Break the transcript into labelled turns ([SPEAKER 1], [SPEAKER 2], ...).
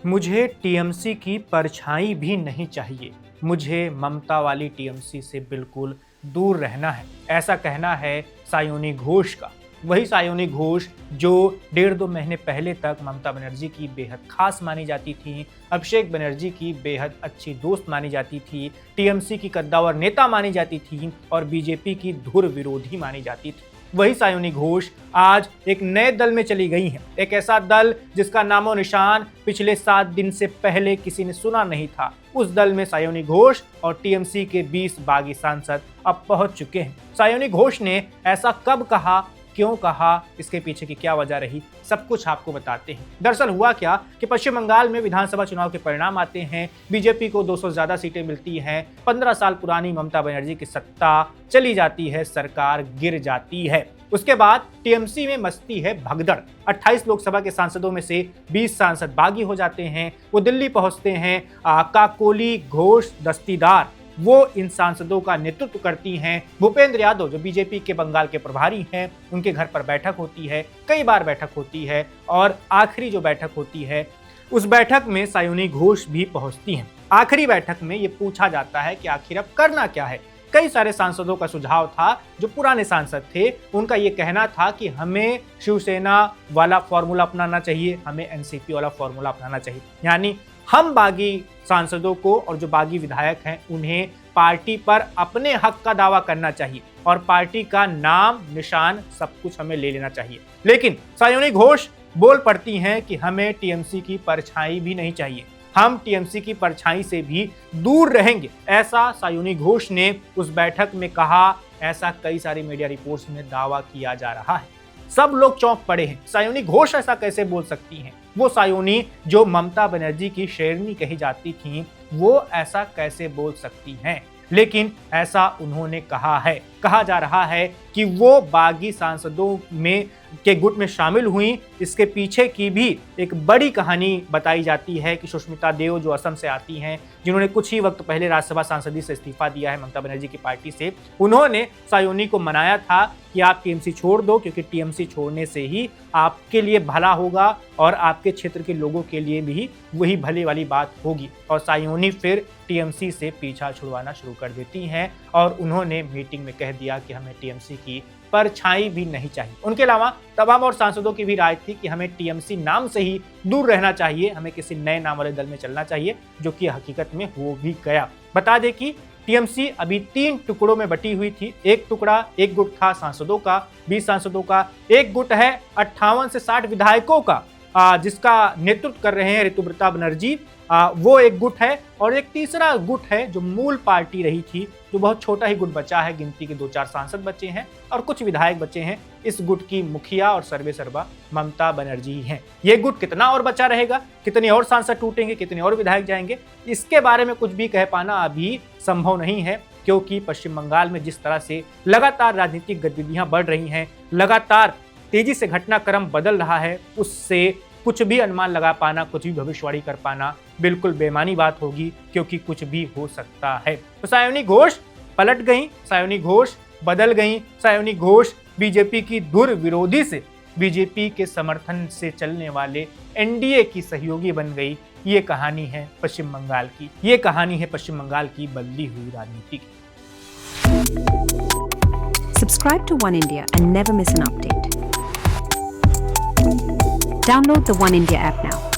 [SPEAKER 1] मुझे टीएमसी की परछाई भी नहीं चाहिए। मुझे ममता वाली टीएमसी से बिल्कुल दूर रहना है। ऐसा कहना है सायोनी घोष का। वही सायोनी घोष जो 1.5-2 महीने पहले तक ममता बनर्जी की बेहद खास मानी जाती थी, अभिषेक बनर्जी की बेहद अच्छी दोस्त मानी जाती थी, टीएमसी की कद्दावर नेता मानी जाती थी और बीजेपी की धुर विरोधी मानी जाती थी। वही सायोनी घोष आज एक नए दल में चली गई हैं। एक ऐसा दल जिसका नामो निशान पिछले 7 दिन से पहले किसी ने सुना नहीं था। उस दल में सायोनी घोष और टीएमसी के 20 बागी सांसद अब पहुंच चुके हैं। सायोनी घोष ने ऐसा कब कहा, क्यों कहा, इसके पीछे की क्या वजह रही, सब कुछ आपको बताते हैं। दरअसल हुआ क्या कि पश्चिम बंगाल में विधानसभा चुनाव के परिणाम आते हैं, बीजेपी को 200 से ज्यादा सीटें मिलती हैं, 15 साल पुरानी ममता बनर्जी की सत्ता चली जाती है, सरकार गिर जाती है। उसके बाद टीएमसी में मस्ती है भगदड़। 28 लोकसभा के सांसदों में से 20 सांसद बागी हो जाते हैं। वो दिल्ली पहुंचते हैं। काकोली घोष दस्तीदार वो इन सांसदों का नेतृत्व करती हैं। भूपेंद्र यादव जो बीजेपी के बंगाल के प्रभारी हैं, उनके घर पर बैठक होती है, कई बार बैठक होती है और आखिरी जो बैठक होती है उस बैठक में सायोनी घोष भी पहुंचती हैं। आखिरी बैठक में ये पूछा जाता है कि आखिर अब करना क्या है। कई सारे सांसदों का सुझाव था, जो पुराने सांसद थे उनका ये कहना था कि हमें शिवसेना वाला फॉर्मूला अपनाना चाहिए, हमें एनसीपी वाला फॉर्मूला अपनाना चाहिए। यानी हम बागी सांसदों को और जो बागी विधायक हैं उन्हें पार्टी पर अपने हक का दावा करना चाहिए और पार्टी का नाम निशान सब कुछ हमें ले लेना चाहिए। लेकिन सायोनी घोष बोल पड़ती हैं कि हमें टीएमसी की परछाई भी नहीं चाहिए, हम टीएमसी की परछाई से भी दूर रहेंगे। ऐसा सायोनी घोष ने उस बैठक में कहा। ऐसा कई सारी मीडिया रिपोर्ट्स में दावा किया जा रहा है। सब लोग चौंक पड़े हैं। सायोनी घोष ऐसा कैसे बोल सकती हैं? वो सायोनी जो ममता बनर्जी की शेरनी कही जाती थी, वो ऐसा कैसे बोल सकती हैं? लेकिन ऐसा उन्होंने कहा है। कहा जा रहा है कि वो बागी सांसदों में के गुट में शामिल हुई। इसके पीछे की भी एक बड़ी कहानी बताई जाती है कि सुष्मिता देव जो असम से आती हैं, जिन्होंने कुछ ही वक्त पहले राज्यसभा सांसदी से इस्तीफा दिया है ममता बनर्जी की पार्टी से, उन्होंने सायोनी को मनाया था कि आप टीएमसी छोड़ दो, क्योंकि टीएमसी छोड़ने से ही आपके लिए भला होगा और आपके क्षेत्र के लोगों के लिए भी वही भले वाली बात होगी। और सायोनी फिर टीएमसी से पीछा छुड़वाना शुरू कर देती हैं और उन्होंने मीटिंग में कह दिया कि हमें टीएमसी की परछाई भी नहीं चाहिए। उनके अलावा तमाम और सांसदों की भी राय थी कि हमें टीएमसी नाम से ही दूर रहना चाहिए, हमें किसी नए नाम वाले दल में चलना चाहिए, जो कि हकीकत में हो भी गया। बता दें कि टीएमसी अभी 3 टुकड़ों में बटी हुई थी। एक गुट था सांसदों का, 20 सांसदों का। एक गुट है 58 से 60 विधायकों का, जिसका नेतृत्व कर रहे हैं ऋतुव्रता बनर्जी, वो एक गुट है। और एक तीसरा गुट है जो मूल पार्टी रही थी, जो बहुत छोटा ही गुट बचा है, गिनती के 2-4 सांसद बचे हैं और कुछ विधायक बचे हैं। इस गुट की मुखिया और सर्वे सर्वा ममता बनर्जी हैं। ये गुट कितना और बचा रहेगा, कितने और सांसद टूटेंगे, कितने और विधायक जाएंगे, इसके बारे में कुछ भी कह पाना अभी संभव नहीं है, क्योंकि पश्चिम बंगाल में जिस तरह से लगातार राजनीतिक गतिविधियां बढ़ रही हैं, लगातार तेजी से घटनाक्रम बदल रहा है, उससे कुछ भी अनुमान लगा पाना, कुछ भी भविष्यवाणी कर पाना बिल्कुल बेमानी बात होगी, क्योंकि कुछ भी हो सकता है। तो सायोनी घोष पलट गई, सायोनी घोष बदल गई, सायोनी घोष बीजेपी की धुर विरोधी से बीजेपी के समर्थन से चलने वाले एनडीए की सहयोगी बन गई। ये कहानी है पश्चिम बंगाल की, ये कहानी है पश्चिम बंगाल की बदली हुई राजनीति की।
[SPEAKER 2] Subscribe to One India and never miss an update. Download the One India app now.